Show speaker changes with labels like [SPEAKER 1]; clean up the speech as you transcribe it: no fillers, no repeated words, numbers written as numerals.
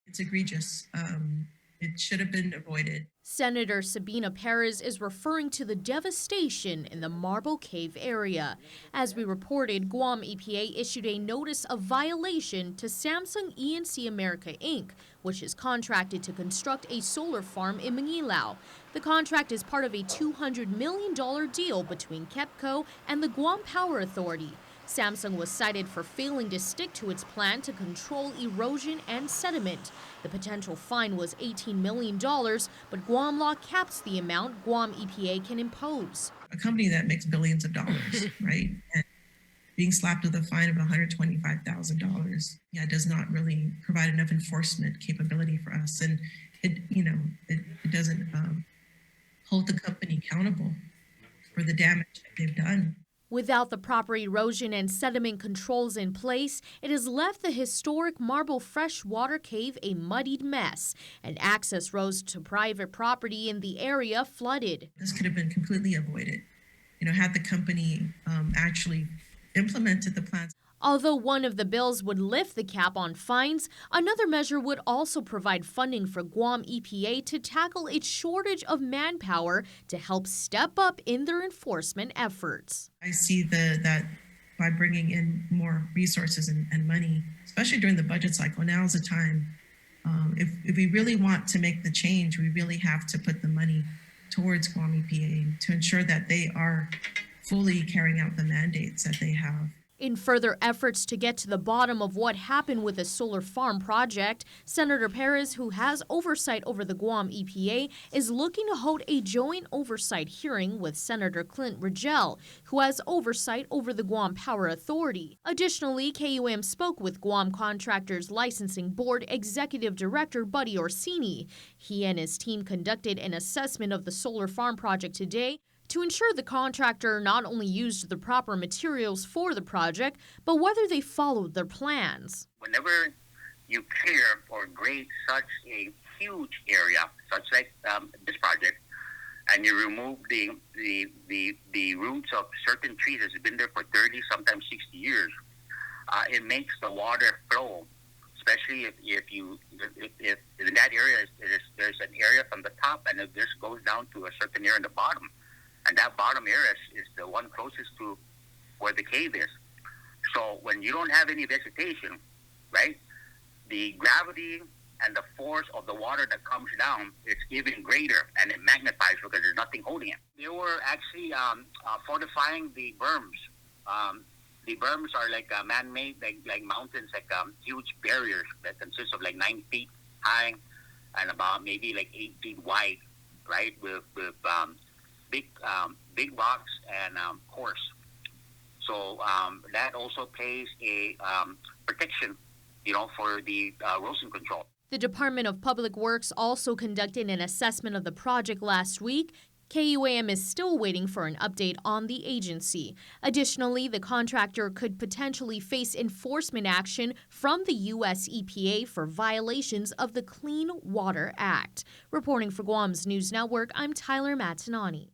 [SPEAKER 1] It's egregious. It should have been avoided.
[SPEAKER 2] Senator Sabina Perez is referring to the devastation in the Marbo Cave area. As we reported, Guam EPA issued a notice of violation to Samsung E&C America, Inc., which is contracted to construct a solar farm in Mangilao. The contract is part of a $200 million deal between KEPCO and the Guam Power Authority. Samsung was cited for failing to stick to its plan to control erosion and sediment. The potential fine was $18 million, but Guam law caps the amount Guam EPA can impose.
[SPEAKER 1] A company that makes billions of dollars, right? And being slapped with a fine of $125,000, does not really provide enough enforcement capability for us. And it doesn't hold the company accountable for the damage that they've done.
[SPEAKER 2] Without the proper erosion and sediment controls in place, it has left the historic Marbo freshwater cave a muddied mess, and access roads to private property in the area flooded.
[SPEAKER 1] This could have been completely avoided, had the company actually implemented the plans.
[SPEAKER 2] Although one of the bills would lift the cap on fines, another measure would also provide funding for Guam EPA to tackle its shortage of manpower to help step up in their enforcement efforts.
[SPEAKER 1] I see that by bringing in more resources and money, especially during the budget cycle, now is the time. If we really want to make the change, we really have to put the money towards Guam EPA to ensure that they are fully carrying out the mandates that they have.
[SPEAKER 2] In further efforts to get to the bottom of what happened with the solar farm project, Senator Perez, who has oversight over the Guam EPA, is looking to hold a joint oversight hearing with Senator Clint Rigel, who has oversight over the Guam Power Authority. Additionally, KUAM spoke with Guam Contractors Licensing Board Executive Director Buddy Orsini. He and his team conducted an assessment of the solar farm project today to ensure the contractor not only used the proper materials for the project, but whether they followed their plans.
[SPEAKER 3] Whenever you clear or grade such a huge area, such like this project, and you remove the roots of certain trees that's been there for 30, sometimes 60 years, it makes the water flow. Especially if in that area there's an area from the top and it just goes down to a certain area in the bottom. And that bottom area is the one closest to where the cave is. So when you don't have any vegetation, right, the gravity and the force of the water that comes down is even greater, and it magnifies because there's nothing holding it. They were actually fortifying the berms. The berms are like man-made, like mountains, like huge barriers that consist of like 9 feet high and about maybe like 8 feet wide, right, with big rocks and coarse. So that also plays a protection, for the erosion control.
[SPEAKER 2] The Department of Public Works also conducted an assessment of the project last week. KUAM is still waiting for an update on the agency. Additionally, the contractor could potentially face enforcement action from the U.S. EPA for violations of the Clean Water Act. Reporting for Guam's News Network, I'm Tyler Matanani.